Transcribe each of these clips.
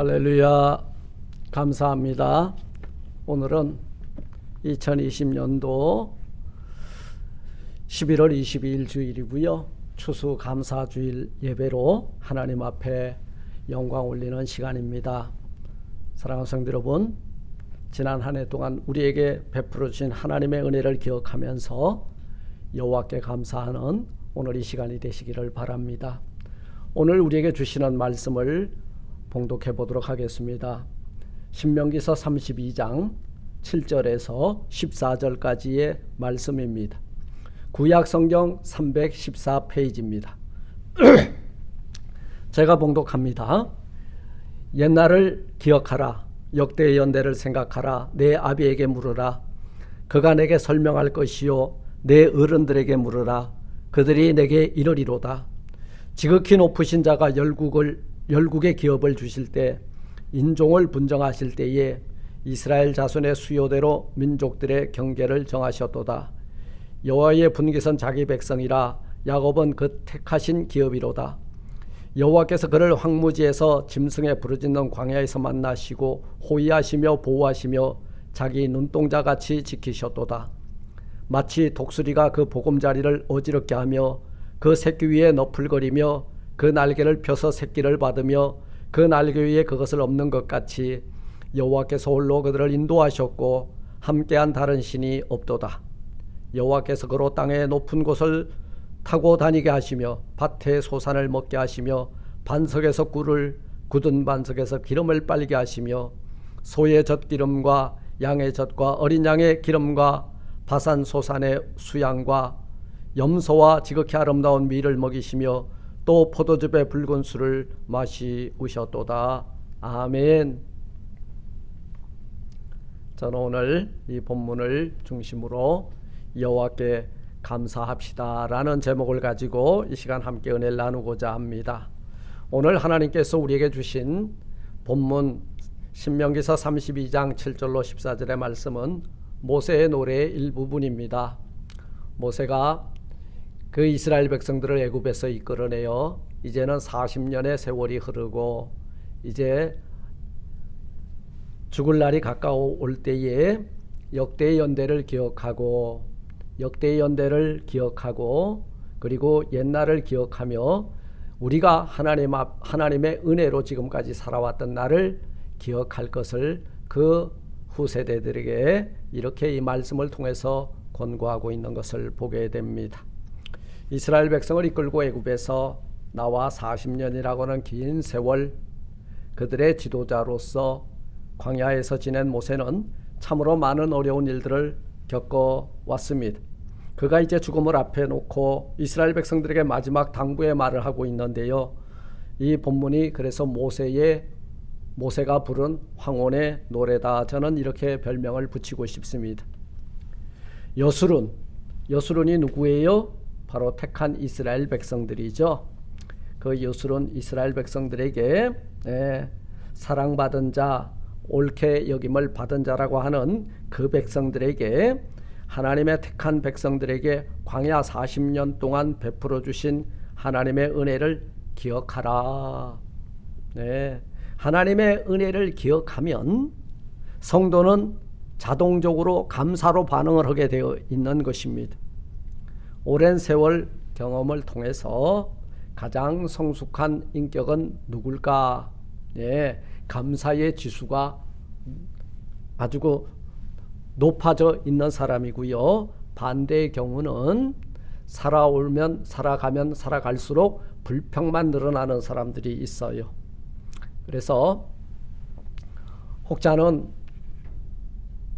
할렐루야, 감사합니다. 오늘은 2020년도 11월 22일 주일이고요. 추수감사주일 예배로 하나님 앞에 영광 올리는 시간입니다. 사랑하는 성도 여러분, 지난 한 해 동안 우리에게 베풀어 주신 하나님의 은혜를 기억하면서 여호와께 감사하는 오늘 이 시간이 되시기를 바랍니다. 오늘 우리에게 주시는 말씀을 봉독해 보도록 하겠습니다. 신명기서 32장 7절에서 14절까지의 말씀입니다. 구약 성경 314페이지입니다. 제가 봉독합니다. 옛날을 기억하라. 역대의 연대를 생각하라. 내 아비에게 물으라. 그가 내게 설명할 것이요 내 어른들에게 물으라. 그들이 내게 이르리로다. 지극히 높으신 자가 열국의 기업을 주실 때, 인종을 분정하실 때에 이스라엘 자손의 수요대로 민족들의 경계를 정하셨도다. 여호와의 분깃은 자기 백성이라. 야곱은 그 택하신 기업이로다. 여호와께서 그를 황무지에서 짐승에 부르짖는 광야에서 만나시고 호위하시며 보호하시며 자기 눈동자같이 지키셨도다. 마치 독수리가 그 보금자리를 어지럽게 하며 그 새끼 위에 너풀거리며 그 날개를 펴서 새끼를 받으며 그 날개 위에 그것을 엎는 것 같이 여호와께서 홀로 그들을 인도하셨고 함께한 다른 신이 없도다. 여호와께서 그로 땅의 높은 곳을 타고 다니게 하시며 밭에 소산을 먹게 하시며 반석에서 꿀을, 굳은 반석에서 기름을 빨게 하시며 소의 젖기름과 양의 젖과 어린 양의 기름과 바산 소산의 수양과 염소와 지극히 아름다운 밀을 먹이시며 또 포도즙의 붉은 술을 마시우셨도다. 아멘. 저는 오늘 이 본문을 중심으로 여호와께 감사합시다 라는 제목을 가지고 이 시간 함께 은혜를 나누고자 합니다. 오늘 하나님께서 우리에게 주신 본문 신명기서 32장 7절로 14절의 말씀은 모세의 노래의 일부분입니다. 모세가 그 이스라엘 백성들을 애굽에서 이끌어내어 이제는 40년의 세월이 흐르고 이제 죽을 날이 가까워올 때에 역대의 연대를 기억하고 그리고 옛날을 기억하며 우리가 하나님의 은혜로 지금까지 살아왔던 날을 기억할 것을 그 후세대들에게 이렇게 이 말씀을 통해서 권고하고 있는 것을 보게 됩니다. 이스라엘 백성을 이끌고 애굽에서 나와 40년이라고 하는 긴 세월 그들의 지도자로서 광야에서 지낸 모세는 참으로 많은 어려운 일들을 겪어왔습니다. 그가 이제 죽음을 앞에 놓고 이스라엘 백성들에게 마지막 당부의 말을 하고 있는데요. 이 본문이 그래서 모세가 부른 황혼의 노래다. 저는 이렇게 별명을 붙이고 싶습니다. 여수론이 누구예요? 바로 택한 이스라엘 백성들이죠. 그 여수론 이스라엘 백성들에게 사랑받은 자, 옳게 여김을 받은 자라고 하는 그 백성들에게 하나님의 택한 백성들에게 광야 40년 동안 베풀어 주신 하나님의 은혜를 기억하라. 하나님의 은혜를 기억하면 성도는 자동적으로 감사로 반응을 하게 되어 있는 것입니다. 오랜 세월 경험을 통해서 가장 성숙한 인격은 누굴까? 감사의 지수가 아주 높아져 있는 사람이고요. 반대의 경우는 살아가면 살아갈수록 불평만 늘어나는 사람들이 있어요. 그래서 혹자는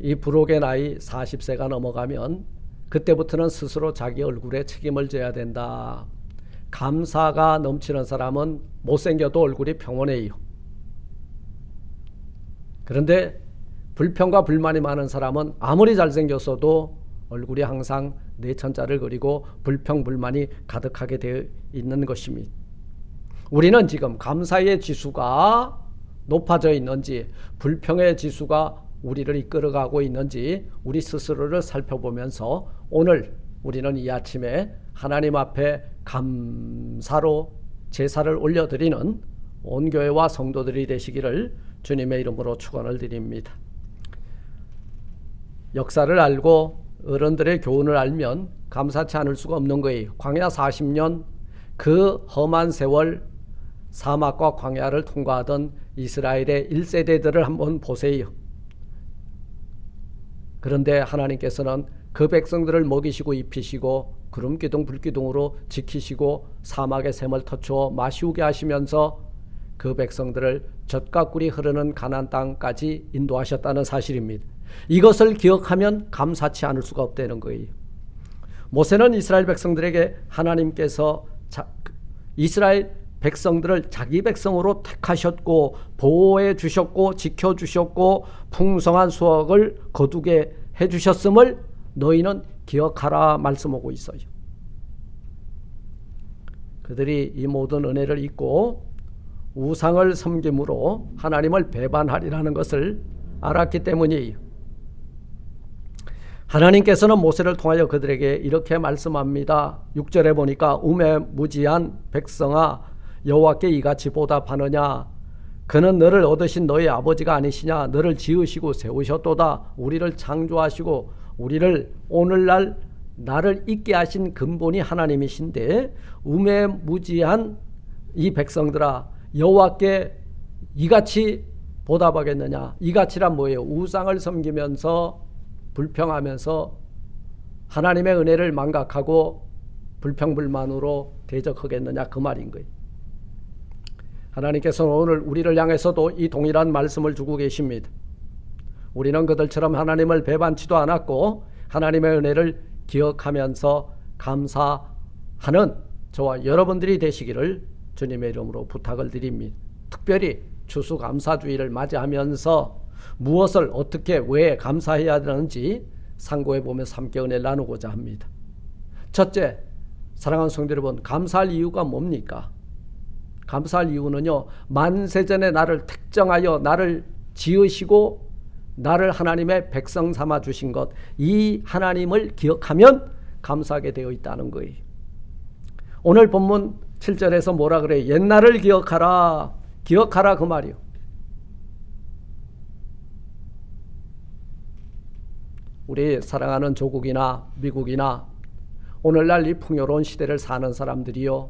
이 부록의 나이 40세가 넘어가면 그때부터는 스스로 자기 얼굴에 책임을 져야 된다. 감사가 넘치는 사람은 못생겨도 얼굴이 평온해요. 그런데 불평과 불만이 많은 사람은 아무리 잘생겼어도 얼굴이 항상 내천자를 그리고 불평, 불만이 가득하게 되어 있는 것입니다. 우리는 지금 감사의 지수가 높아져 있는지 불평의 지수가 우리를 이끌어가고 있는지 우리 스스로를 살펴보면서 오늘 우리는 이 아침에 하나님 앞에 감사로 제사를 올려드리는 온 교회와 성도들이 되시기를 주님의 이름으로 축원을 드립니다. 역사를 알고 어른들의 교훈을 알면 감사치 않을 수가 없는 거예요. 광야 40년 그 험한 세월 사막과 광야를 통과하던 이스라엘의 1세대들을 한번 보세요. 그런데 하나님께서는 그 백성들을 먹이시고 입히시고 구름기둥 불기둥으로 지키시고 사막에 샘을 터주어 마시우게 하시면서 그 백성들을 젖과 꿀이 흐르는 가나안 땅까지 인도하셨다는 사실입니다. 이것을 기억하면 감사치 않을 수가 없다는 거예요. 모세는 이스라엘 백성들에게 하나님께서 이스라엘 백성들을 자기 백성으로 택하셨고 보호해 주셨고 지켜주셨고 풍성한 수확을 거두게 해주셨음을 너희는 기억하라 말씀하고 있어요. 그들이 이 모든 은혜를 잊고 우상을 섬김으로 하나님을 배반하리라는 것을 알았기 때문이에요. 하나님께서는 모세를 통하여 그들에게 이렇게 말씀합니다. 6절에 보니까 우매무지한 백성아 여호와께 이같이 보답하느냐. 그는 너를 얻으신 너의 아버지가 아니시냐. 너를 지으시고 세우셨도다. 우리를 창조하시고 우리를 오늘날 나를 있게 하신 근본이 하나님이신데 우매무지한 이 백성들아 여호와께 이같이 보답하겠느냐. 이같이란 뭐예요? 우상을 섬기면서 불평하면서 하나님의 은혜를 망각하고 불평불만으로 대적하겠느냐 그 말인 거예요. 하나님께서는 오늘 우리를 향해서도 이 동일한 말씀을 주고 계십니다. 우리는 그들처럼 하나님을 배반치도 않았고 하나님의 은혜를 기억하면서 감사하는 저와 여러분들이 되시기를 주님의 이름으로 부탁을 드립니다. 특별히 추수감사주의를 맞이하면서 무엇을 어떻게 왜 감사해야 되는지 상고해보면서 함께 은혜를 나누고자 합니다. 첫째, 사랑하는 성도 여러분, 감사할 이유가 뭡니까? 감사할 이유는요, 만세전에 나를 택정하여 나를 지으시고 나를 하나님의 백성 삼아 주신 것, 이 하나님을 기억하면 감사하게 되어 있다는 거예요. 오늘 본문 7절에서 뭐라 그래요? 옛날을 기억하라. 기억하라 그 말이요. 우리 사랑하는 조국이나 미국이나 오늘날 이 풍요로운 시대를 사는 사람들이요,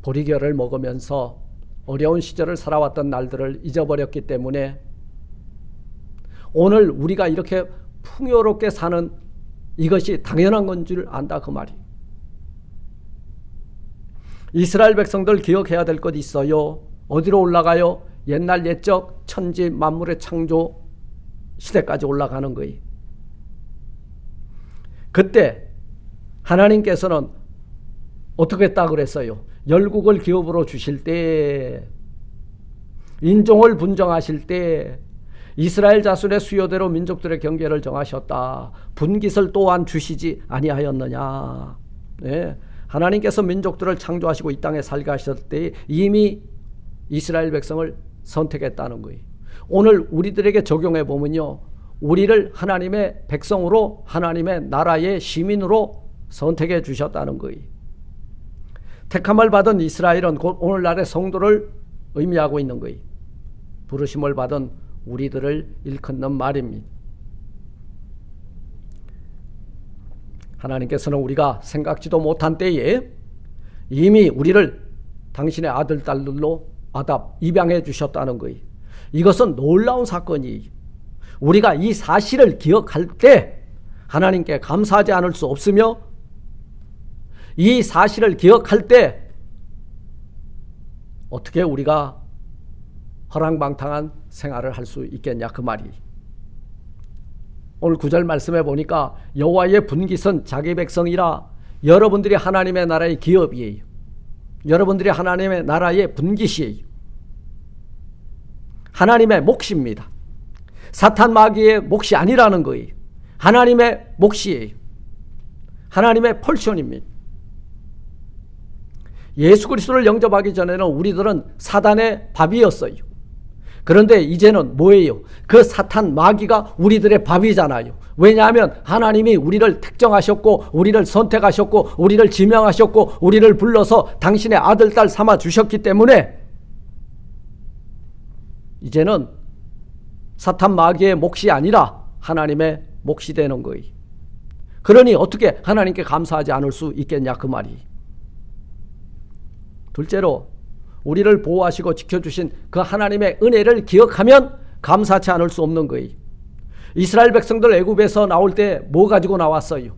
보리결을 먹으면서 어려운 시절을 살아왔던 날들을 잊어버렸기 때문에 오늘 우리가 이렇게 풍요롭게 사는 이것이 당연한 건 줄 안다 그 말이. 이스라엘 백성들 기억해야 될 것 있어요. 어디로 올라가요? 옛날 옛적 천지 만물의 창조 시대까지 올라가는 거예요. 그때 하나님께서는 어떻게 했다 그랬어요? 열국을 기업으로 주실 때, 인종을 분정하실 때 이스라엘 자손의 수요대로 민족들의 경계를 정하셨다. 분깃을 또한 주시지 아니하였느냐. 네. 하나님께서 민족들을 창조하시고 이 땅에 살게 하셨을 때 이미 이스라엘 백성을 선택했다는 거예요. 오늘 우리들에게 적용해 보면요, 우리를 하나님의 백성으로 하나님의 나라의 시민으로 선택해 주셨다는 거예요. 택함을 받은 이스라엘은 곧 오늘날의 성도를 의미하고 있는 거예요. 부르심을 받은 우리들을 일컫는 말입니다. 하나님께서는 우리가 생각지도 못한 때에 이미 우리를 당신의 아들, 딸들로 입양해 주셨다는 거예요. 이것은 놀라운 사건이에요. 우리가 이 사실을 기억할 때 하나님께 감사하지 않을 수 없으며, 이 사실을 기억할 때 어떻게 우리가 허랑방탕한 생활을 할 수 있겠냐 그 말이. 오늘 9절 말씀해 보니까 여호와의 분깃은 자기 백성이라. 여러분들이 하나님의 나라의 기업이에요. 여러분들이 하나님의 나라의 분깃이에요. 하나님의 몫입니다. 사탄 마귀의 몫이 아니라는 거예요. 하나님의 몫이에요. 하나님의 폴션입니다. 예수 그리스도를 영접하기 전에는 우리들은 사단의 밥이었어요. 그런데 이제는 뭐예요? 그 사탄 마귀가 우리들의 밥이잖아요. 왜냐하면 하나님이 우리를 택정하셨고 우리를 선택하셨고 우리를 지명하셨고 우리를 불러서 당신의 아들 딸 삼아 주셨기 때문에 이제는 사탄 마귀의 몫이 아니라 하나님의 몫이 되는 거예요. 그러니 어떻게 하나님께 감사하지 않을 수 있겠냐 그 말이. 둘째로 우리를 보호하시고 지켜주신 그 하나님의 은혜를 기억하면 감사치 않을 수 없는 거예요. 이스라엘 백성들 애굽에서 나올 때 뭐 가지고 나왔어요?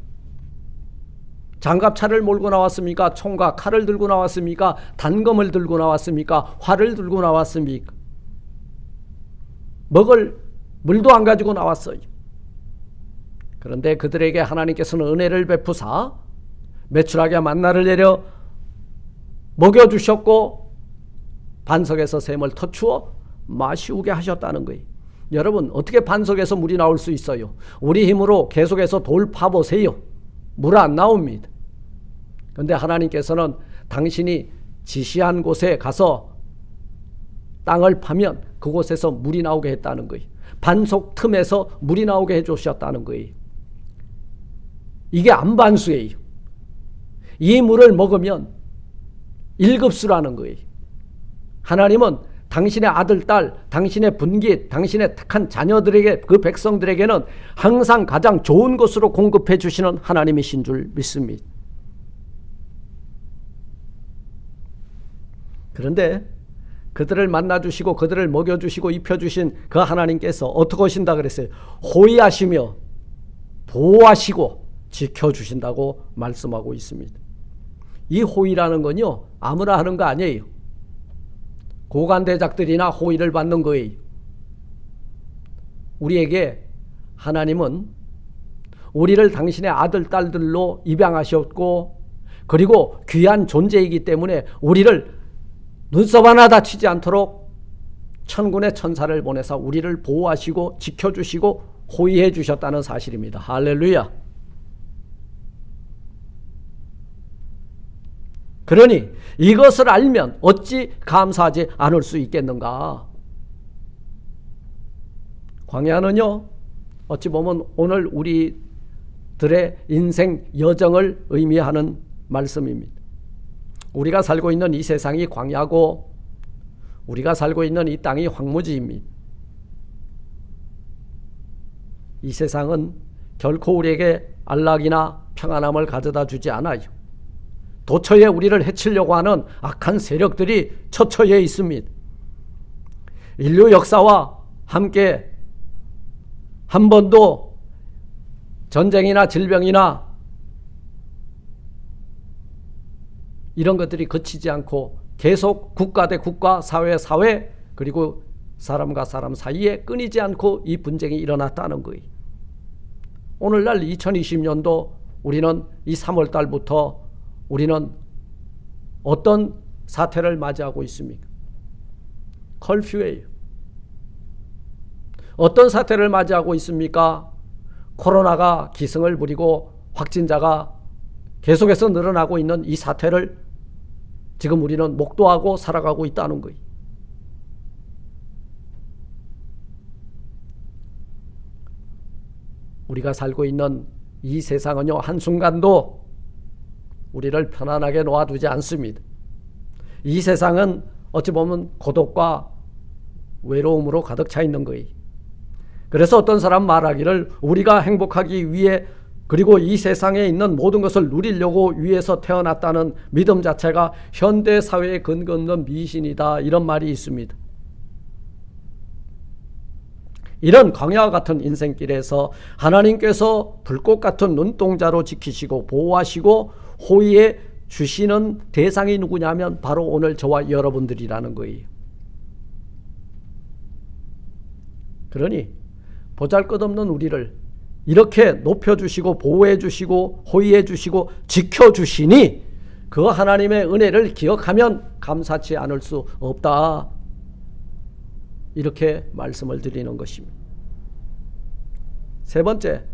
장갑차를 몰고 나왔습니까? 총과 칼을 들고 나왔습니까? 단검을 들고 나왔습니까? 활을 들고 나왔습니까? 먹을 물도 안 가지고 나왔어요. 그런데 그들에게 하나님께서는 은혜를 베푸사 메추라기와 만나를 내려 먹여주셨고 반석에서 샘을 터추어 마시우게 하셨다는 거예요. 여러분 어떻게 반석에서 물이 나올 수 있어요? 우리 힘으로 계속해서 돌 파보세요. 물 안 나옵니다. 그런데 하나님께서는 당신이 지시한 곳에 가서 땅을 파면 그곳에서 물이 나오게 했다는 거예요. 반석 틈에서 물이 나오게 해주셨다는 거예요. 이게 안반수예요. 이 물을 먹으면 1급수라는 거예요. 하나님은 당신의 아들, 딸, 당신의 분깃, 당신의 택한 자녀들에게 그 백성들에게는 항상 가장 좋은 것으로 공급해 주시는 하나님이신 줄 믿습니다. 그런데 그들을 만나주시고 그들을 먹여주시고 입혀주신 그 하나님께서 어떻게 하신다 그랬어요? 호의하시며 보호하시고 지켜주신다고 말씀하고 있습니다. 이 호의라는 건요 아무나 하는 거 아니에요. 고관대작들이나 호의를 받는 거예요. 우리에게 하나님은 우리를 당신의 아들, 딸들로 입양하셨고 그리고 귀한 존재이기 때문에 우리를 눈썹 하나 다치지 않도록 천군의 천사를 보내서 우리를 보호하시고 지켜주시고 호의해 주셨다는 사실입니다. 할렐루야. 그러니 이것을 알면 어찌 감사하지 않을 수 있겠는가? 광야는요 어찌 보면 오늘 우리들의 인생 여정을 의미하는 말씀입니다. 우리가 살고 있는 이 세상이 광야고 우리가 살고 있는 이 땅이 황무지입니다. 이 세상은 결코 우리에게 안락이나 평안함을 가져다 주지 않아요. 도처에 우리를 해치려고 하는 악한 세력들이 처처에 있습니다. 인류 역사와 함께 한 번도 전쟁이나 질병이나 이런 것들이 그치지 않고 계속 국가 대 국가, 사회 사회 그리고 사람과 사람 사이에 끊이지 않고 이 분쟁이 일어났다는 거예요. 오늘날 2020년도 우리는 이 3월 달부터 우리는 어떤 사태를 맞이하고 있습니까? 커퓨예요. 어떤 사태를 맞이하고 있습니까? 코로나가 기승을 부리고 확진자가 계속해서 늘어나고 있는 이 사태를 지금 우리는 목도하고 살아가고 있다는 거예요. 우리가 살고 있는 이 세상은요 한순간도 우리를 편안하게 놓아두지 않습니다. 이 세상은 어찌 보면 고독과 외로움으로 가득 차 있는 거예요. 그래서 어떤 사람 말하기를 우리가 행복하기 위해 그리고 이 세상에 있는 모든 것을 누리려고 위해서 태어났다는 믿음 자체가 현대사회의 근거 없는 미신이다 이런 말이 있습니다. 이런 광야와 같은 인생길에서 하나님께서 불꽃 같은 눈동자로 지키시고 보호하시고 호의해 주시는 대상이 누구냐면 바로 오늘 저와 여러분들이라는 거예요. 그러니 보잘것없는 우리를 이렇게 높여주시고 보호해주시고 호의해주시고 지켜주시니 그 하나님의 은혜를 기억하면 감사치 않을 수 없다. 이렇게 말씀을 드리는 것입니다. 세 번째,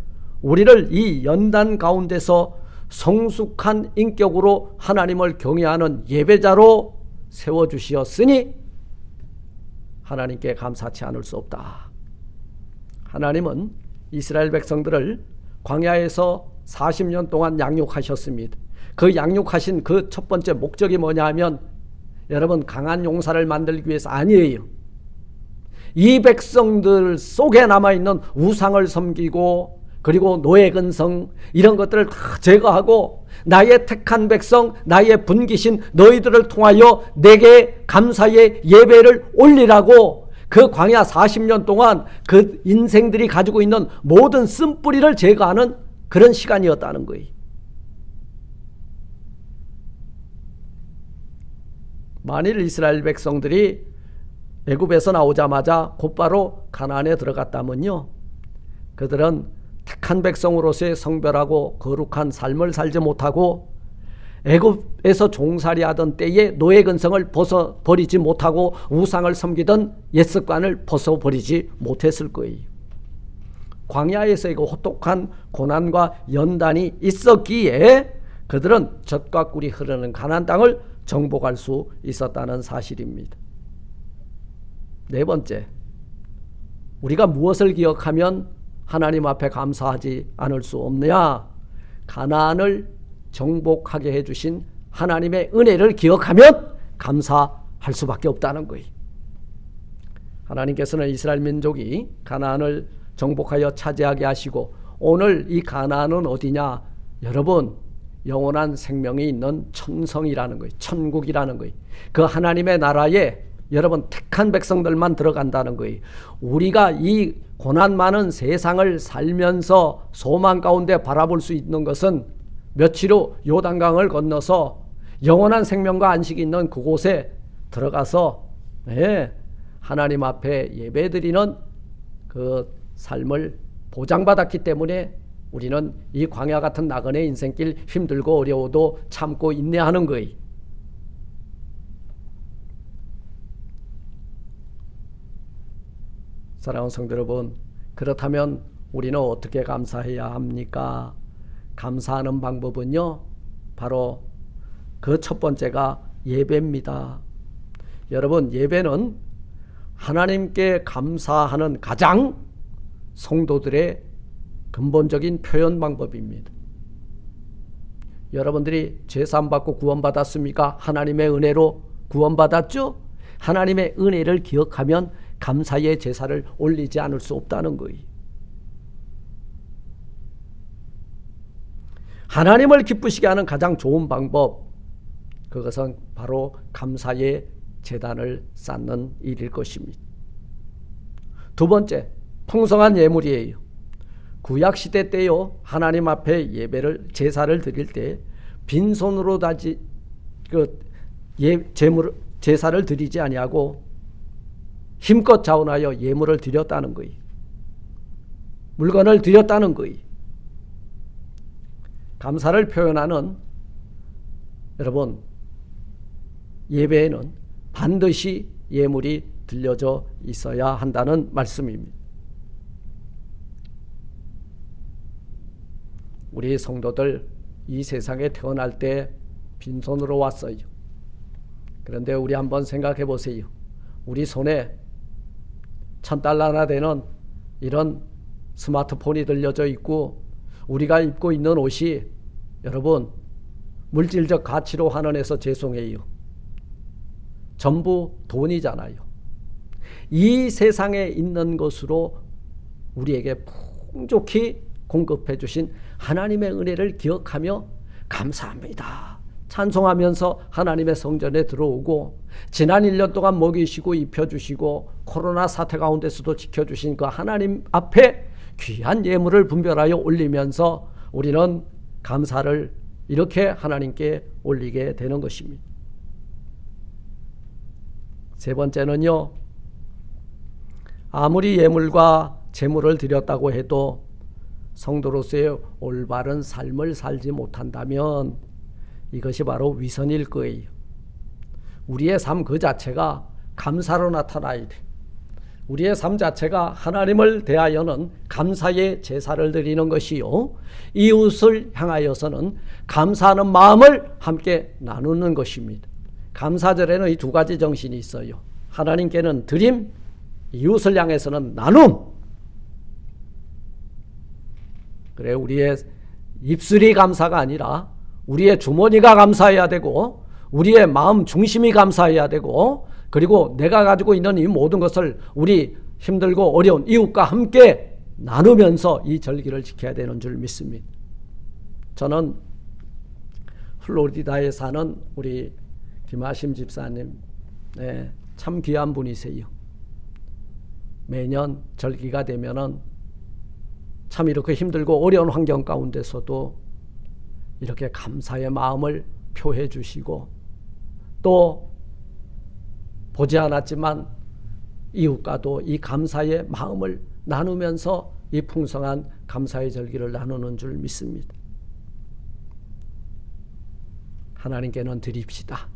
우리를 이 연단 가운데서 성숙한 인격으로 하나님을 경외하는 예배자로 세워주시었으니 하나님께 감사치 않을 수 없다. 하나님은 이스라엘 백성들을 광야에서 40년 동안 양육하셨습니다. 그 양육하신 그 첫 번째 목적이 뭐냐 하면 여러분 강한 용사를 만들기 위해서 아니에요. 이 백성들 속에 남아있는 우상을 섬기고 그리고 노예근성 이런 것들을 다 제거하고 나의 택한 백성 나의 분기신 너희들을 통하여 내게 감사의 예배를 올리라고 그 광야 40년 동안 그 인생들이 가지고 있는 모든 쓴뿌리를 제거하는 그런 시간이었다는 거예요. 만일 이스라엘 백성들이 애굽에서 나오자마자 곧바로 가나안에 들어갔다면요, 그들은 택한 백성으로서의 성별하고 거룩한 삶을 살지 못하고 애굽에서 종살이하던 때에 노예 근성을 벗어버리지 못하고 우상을 섬기던 옛습관을 벗어버리지 못했을 거예요. 광야에서의 그 혹독한 고난과 연단이 있었기에 그들은 젖과 꿀이 흐르는 가나안 땅을 정복할 수 있었다는 사실입니다. 네 번째, 우리가 무엇을 기억하면 하나님 앞에 감사하지 않을 수 없느냐? 가나안을 정복하게 해주신 하나님의 은혜를 기억하면 감사할 수밖에 없다는 거예요. 하나님께서는 이스라엘 민족이 가나안을 정복하여 차지하게 하시고 오늘 이 가나안은 어디냐? 여러분, 영원한 생명이 있는 천성이라는 거예요. 천국이라는 거예요. 그 하나님의 나라에 여러분 택한 백성들만 들어간다는 거예요. 우리가 이 고난 많은 세상을 살면서 소망 가운데 바라볼 수 있는 것은 며칠 후 요단강을 건너서 영원한 생명과 안식이 있는 그곳에 들어가서 하나님 앞에 예배드리는 그 삶을 보장받았기 때문에 우리는 이 광야 같은 나그네 인생길 힘들고 어려워도 참고 인내하는 거예요. 사랑하는 성도 여러분, 그렇다면 우리는 어떻게 감사해야 합니까? 감사하는 방법은요, 바로 그 첫 번째가 예배입니다. 여러분, 예배는 하나님께 감사하는 가장 성도들의 근본적인 표현 방법입니다. 여러분들이 제사함 받고 구원받았습니까? 하나님의 은혜로 구원받았죠? 하나님의 은혜를 기억하면 감사의 제사를 올리지 않을 수 없다는 거예요. 하나님을 기쁘시게 하는 가장 좋은 방법, 그것은 바로 감사의 제단을 쌓는 일일 것입니다. 두 번째, 풍성한 예물이에요. 구약시대 때요, 하나님 앞에 예배를 제사를 드릴 때 빈손으로 제사를 드리지 아니하고 힘껏 자원하여 예물을 드렸다는 거예요. 물건을 드렸다는 거예요. 감사를 표현하는 여러분, 예배에는 반드시 예물이 들려져 있어야 한다는 말씀입니다. 우리 성도들 이 세상에 태어날 때 빈손으로 왔어요. 그런데 우리 한번 생각해 보세요. 우리 손에 $1,000나 되는 이런 스마트폰이 들려져 있고 우리가 입고 있는 옷이 여러분 물질적 가치로 환원해서 죄송해요. 전부 돈이잖아요. 이 세상에 있는 것으로 우리에게 풍족히 공급해 주신 하나님의 은혜를 기억하며 감사합니다. 찬송하면서 하나님의 성전에 들어오고 지난 1년 동안 먹이시고 입혀주시고 코로나 사태 가운데서도 지켜주신 그 하나님 앞에 귀한 예물을 분별하여 올리면서 우리는 감사를 이렇게 하나님께 올리게 되는 것입니다. 세 번째는요, 아무리 예물과 제물을 드렸다고 해도 성도로서의 올바른 삶을 살지 못한다면 이것이 바로 위선일 거예요. 우리의 삶 그 자체가 감사로 나타나야 돼. 우리의 삶 자체가 하나님을 대하여는 감사의 제사를 드리는 것이요, 이웃을 향하여서는 감사하는 마음을 함께 나누는 것입니다. 감사절에는 이 두 가지 정신이 있어요. 하나님께는 드림, 이웃을 향해서는 나눔. 그래, 우리의 입술이 감사가 아니라 우리의 주머니가 감사해야 되고 우리의 마음 중심이 감사해야 되고, 그리고 내가 가지고 있는 이 모든 것을 우리 힘들고 어려운 이웃과 함께 나누면서 이 절기를 지켜야 되는 줄 믿습니다. 저는 플로리다에 사는 우리 김하심 집사님, 네, 참 귀한 분이세요. 매년 절기가 되면은 참 이렇게 힘들고 어려운 환경 가운데서도 이렇게 감사의 마음을 표해 주시고, 또 보지 않았지만 이웃과도 이 감사의 마음을 나누면서 이 풍성한 감사의 절기를 나누는 줄 믿습니다. 하나님께는 드립시다.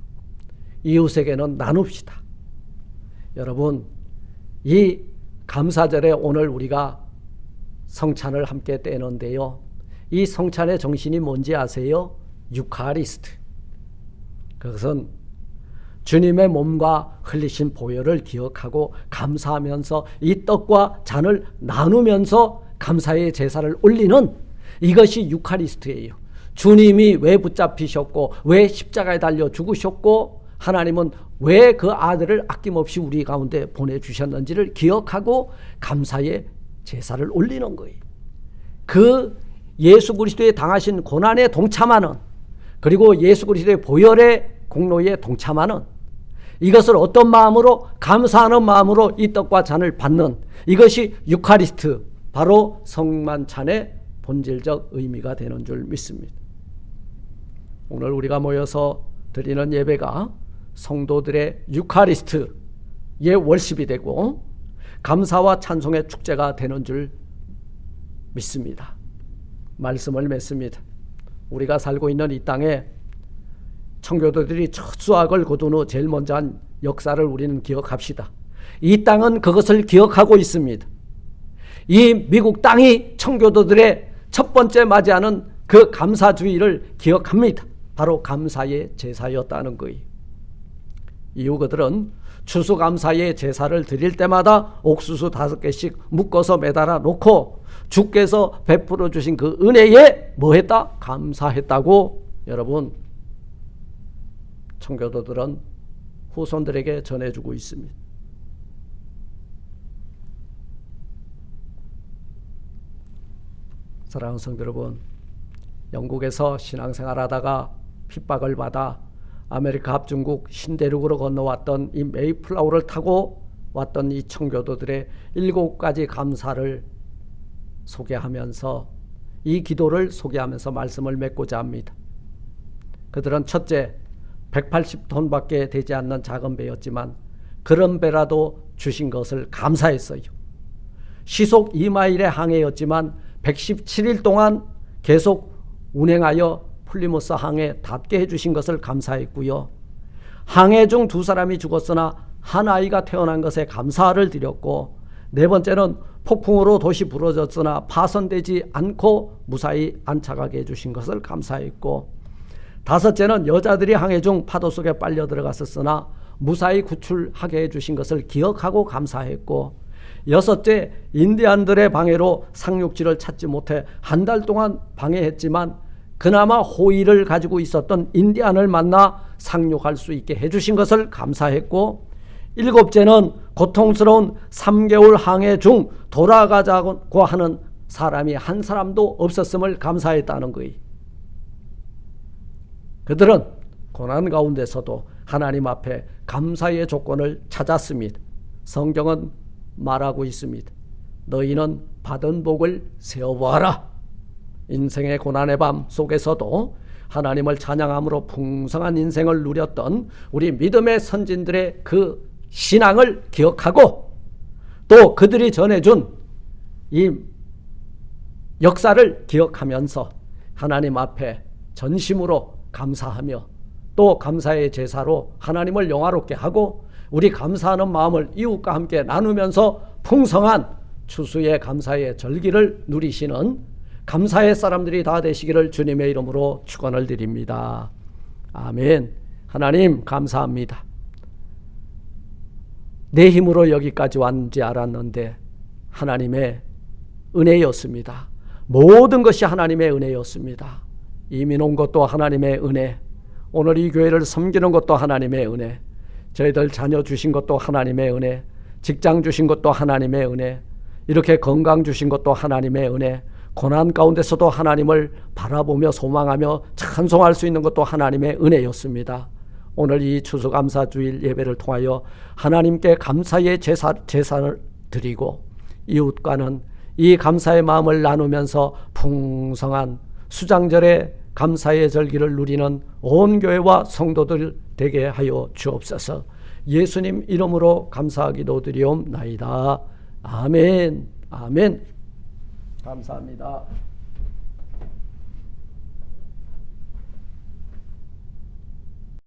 이웃에게는 나눕시다. 여러분, 이 감사절에 오늘 우리가 성찬을 함께 떼는데요, 이 성찬의 정신이 뭔지 아세요? 유카리스트. 그것은 주님의 몸과 흘리신 보혈을 기억하고 감사하면서 이 떡과 잔을 나누면서 감사의 제사를 올리는, 이것이 유카리스트예요. 주님이 왜 붙잡히셨고 왜 십자가에 달려 죽으셨고 하나님은 왜 그 아들을 아낌없이 우리 가운데 보내주셨는지를 기억하고 감사의 제사를 올리는 거예요. 그 예수 그리스도의 당하신 고난에 동참하는, 그리고 예수 그리스도의 보혈의 공로에 동참하는, 이것을 어떤 마음으로? 감사하는 마음으로 이 떡과 잔을 받는, 이것이 유카리스트, 바로 성만찬의 본질적 의미가 되는 줄 믿습니다. 오늘 우리가 모여서 드리는 예배가 성도들의 유카리스트의 월십이 되고 감사와 찬송의 축제가 되는 줄 믿습니다. 말씀을 맺습니다. 우리가 살고 있는 이 땅에 청교도들이 첫 수확을 거둔 후 제일 먼저 한 역사를 우리는 기억합시다. 이 땅은 그것을 기억하고 있습니다. 이 미국 땅이 청교도들의 첫 번째 맞이하는 그 감사주의를 기억합니다. 바로 감사의 제사였다는 거예요. 이후 그들은 추수감사의 제사를 드릴 때마다 옥수수 5개씩 묶어서 매달아 놓고 주께서 베풀어 주신 그 은혜에 뭐 했다? 감사했다고 여러분 청교도들은 후손들에게 전해주고 있습니다. 사랑하는 성도 여러분, 영국에서 신앙생활하다가 핍박을 받아 아메리카 합중국 신대륙으로 건너왔던 이 메이플라워를 타고 왔던 이 청교도들의 7가지 감사를 소개하면서, 이 기도를 소개하면서 말씀을 맺고자 합니다. 그들은 첫째, 180톤밖에 되지 않는 작은 배였지만 그런 배라도 주신 것을 감사했어요. 시속 2마일의 항해였지만 117일 동안 계속 운행하여 플리무스 항에 닿게 해주신 것을 감사했고요. 항해 중 2사람이 죽었으나 한 아이가 태어난 것에 감사를 드렸고, 네 번째는 폭풍으로 돛이 부러졌으나 파손되지 않고 무사히 안착하게 해주신 것을 감사했고, 다섯째는 여자들이 항해 중 파도 속에 빨려 들어갔었으나 무사히 구출하게 해주신 것을 기억하고 감사했고, 여섯째, 인디안들의 방해로 상륙지를 찾지 못해 한 달 동안 방해했지만 그나마 호의를 가지고 있었던 인디안을 만나 상륙할 수 있게 해주신 것을 감사했고, 일곱째는 고통스러운 3개월 항해 중 돌아가자고 하는 사람이 한 사람도 없었음을 감사했다는 거예요. 그들은 고난 가운데서도 하나님 앞에 감사의 조건을 찾았습니다. 성경은 말하고 있습니다. 너희는 받은 복을 세어보아라. 인생의 고난의 밤 속에서도 하나님을 찬양함으로 풍성한 인생을 누렸던 우리 믿음의 선진들의 그 신앙을 기억하고, 또 그들이 전해준 이 역사를 기억하면서 하나님 앞에 전심으로 감사하며, 또 감사의 제사로 하나님을 영화롭게 하고 우리 감사하는 마음을 이웃과 함께 나누면서 풍성한 추수의 감사의 절기를 누리시는 감사의 사람들이 다 되시기를 주님의 이름으로 축원을 드립니다. 아멘. 하나님 감사합니다. 내 힘으로 여기까지 왔는지 알았는데 하나님의 은혜였습니다. 모든 것이 하나님의 은혜였습니다. 이민 온 것도 하나님의 은혜, 오늘 이 교회를 섬기는 것도 하나님의 은혜, 저희들 자녀 주신 것도 하나님의 은혜, 직장 주신 것도 하나님의 은혜, 이렇게 건강 주신 것도 하나님의 은혜, 고난 가운데서도 하나님을 바라보며 소망하며 찬송할 수 있는 것도 하나님의 은혜였습니다. 오늘 이 추수감사주일 예배를 통하여 하나님께 감사의 제사를 드리고 이웃과는 이 감사의 마음을 나누면서 풍성한 수장절의 감사의 절기를 누리는 온 교회와 성도들 되게 하여 주옵소서. 예수님 이름으로 감사하기도 드리옵나이다. 아멘. 아멘. 감사합니다.